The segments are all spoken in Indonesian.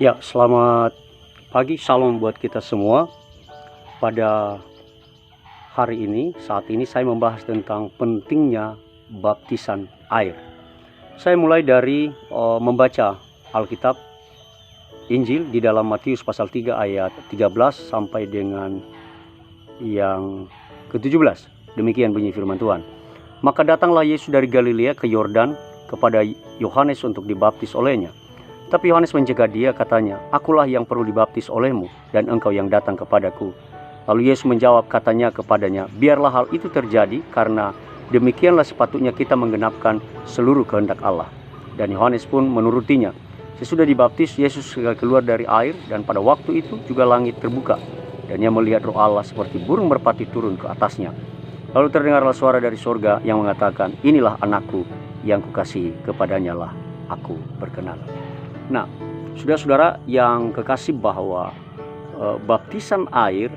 Ya, selamat pagi, salam buat kita semua. Pada hari ini, saat ini saya membahas tentang pentingnya baptisan air. Saya mulai dari membaca Alkitab, Injil di dalam Matius pasal 3 ayat 13 sampai dengan yang ke-17. Demikian bunyi firman Tuhan. Maka datanglah Yesus dari Galilea ke Yordan kepada Yohanes untuk dibaptis olehnya. Tapi Yohanes mencegah dia, katanya, "Akulah yang perlu dibaptis olehmu, dan engkau yang datang kepadaku." Lalu Yesus menjawab, katanya kepadanya, "Biarlah hal itu terjadi, karena demikianlah sepatutnya kita menggenapkan seluruh kehendak Allah." Dan Yohanes pun menurutinya. Sesudah dibaptis, Yesus keluar dari air, dan pada waktu itu juga langit terbuka, dan ia melihat Roh Allah seperti burung merpati turun ke atasnya. Lalu terdengarlah suara dari sorga yang mengatakan, "Inilah anakku yang kukasihi, kepadanya lah aku berkenan." Nah, saudara-saudara yang kekasih, bahwa baptisan air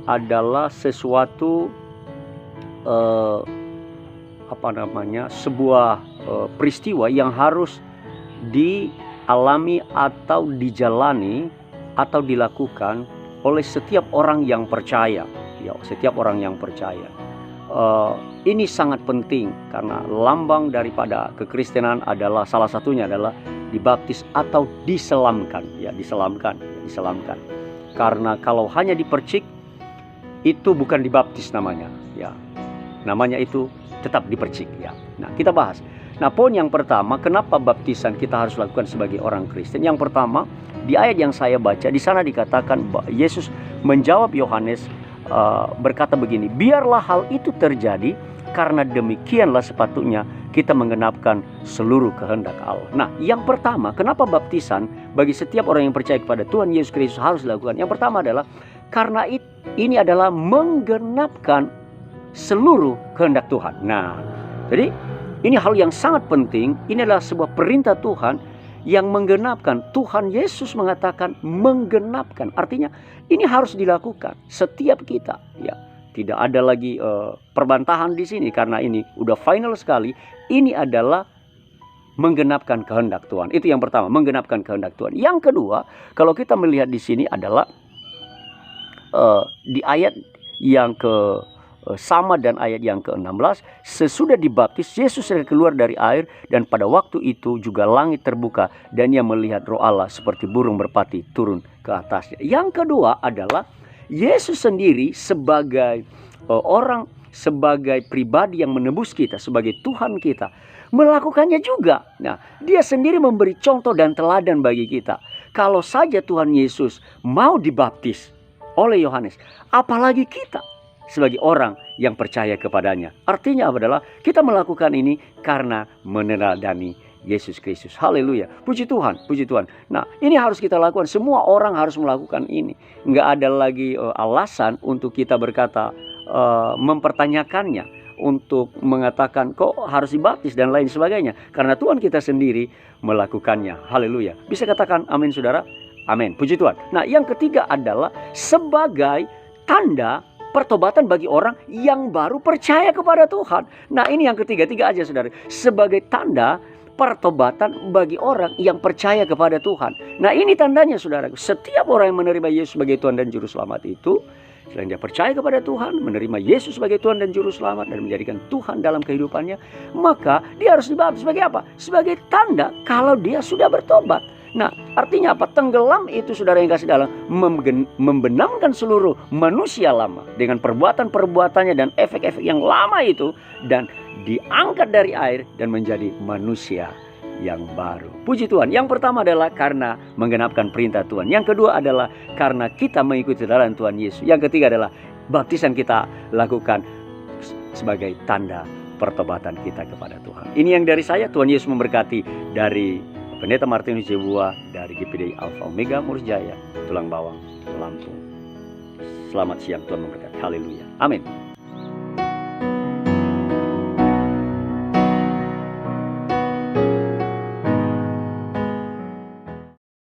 adalah sesuatu sebuah peristiwa yang harus dialami atau dijalani atau dilakukan oleh setiap orang yang percaya. Ya, setiap orang yang percaya. Ini sangat penting karena lambang daripada kekristenan adalah, salah satunya adalah dibaptis atau diselamkan. Ya, diselamkan. Karena kalau hanya dipercik, itu bukan dibaptis namanya. Ya, namanya itu tetap dipercik. Ya. Nah, kita bahas. Nah, poin yang pertama, kenapa baptisan kita harus lakukan sebagai orang Kristen? Yang pertama, di ayat yang saya baca, di sana dikatakan Yesus menjawab Yohanes, berkata begini, "Biarlah hal itu terjadi, karena demikianlah sepatutnya kita menggenapkan seluruh kehendak Allah." Nah, yang pertama, kenapa baptisan bagi setiap orang yang percaya kepada Tuhan Yesus Kristus harus dilakukan? Yang pertama adalah karena ini adalah menggenapkan seluruh kehendak Tuhan. Nah, jadi ini hal yang sangat penting. Ini adalah sebuah perintah Tuhan yang menggenapkan. Tuhan Yesus mengatakan menggenapkan. Artinya ini harus dilakukan setiap kita. Ya, tidak ada lagi perbantahan di sini karena ini udah final sekali. Ini adalah menggenapkan kehendak Tuhan. Itu yang pertama, menggenapkan kehendak Tuhan. Yang kedua, kalau kita melihat di sini adalah di ayat yang sama dan ayat yang ke-16, sesudah dibaptis Yesus keluar dari air, dan pada waktu itu juga langit terbuka, dan ia melihat Roh Allah seperti burung merpati turun ke atasnya. Yang kedua adalah Yesus sendiri sebagai orang, sebagai pribadi yang menebus kita, sebagai Tuhan kita, melakukannya juga. Nah, dia sendiri memberi contoh dan teladan bagi kita. Kalau saja Tuhan Yesus mau dibaptis oleh Yohanes, apalagi kita sebagai orang yang percaya kepadanya. Artinya adalah kita melakukan ini karena meneladani Yesus Kristus. Haleluya. Puji Tuhan, puji Tuhan. Nah, ini harus kita lakukan. Semua orang harus melakukan ini. Nggak ada lagi alasan untuk kita berkata, mempertanyakannya, untuk mengatakan kok harus dibaptis dan lain sebagainya. Karena Tuhan kita sendiri melakukannya. Haleluya. Bisa katakan amin, saudara? Amin. Puji Tuhan. Nah, yang ketiga adalah sebagai tanda pertobatan bagi orang yang baru percaya kepada Tuhan. Nah, ini yang ketiga aja, saudara. Sebagai tanda pertobatan bagi orang yang percaya kepada Tuhan. Nah, ini tandanya, saudara. Setiap orang yang menerima Yesus sebagai Tuhan dan Juru Selamat itu, selain dia percaya kepada Tuhan, menerima Yesus sebagai Tuhan dan Juru Selamat, dan menjadikan Tuhan dalam kehidupannya, maka dia harus dibaptis sebagai apa? Sebagai tanda kalau dia sudah bertobat. Nah, artinya apa? Tenggelam itu, saudara yang kasih dalam, membenamkan seluruh manusia lama dengan perbuatan-perbuatannya dan efek-efek yang lama itu, dan diangkat dari air dan menjadi manusia yang baru. Puji Tuhan. Yang pertama adalah karena menggenapkan perintah Tuhan. Yang kedua adalah karena kita mengikuti teladan Tuhan Yesus. Yang ketiga adalah baptisan kita lakukan sebagai tanda pertobatan kita kepada Tuhan. Ini yang dari saya. Tuhan Yesus memberkati. Dari Pendeta Martinus Jebua dari GPD Alpha Omega Murus Jaya, Tulang Bawang, Lampung. Selamat siang, Tuhan memberkati. Haleluya. Amin.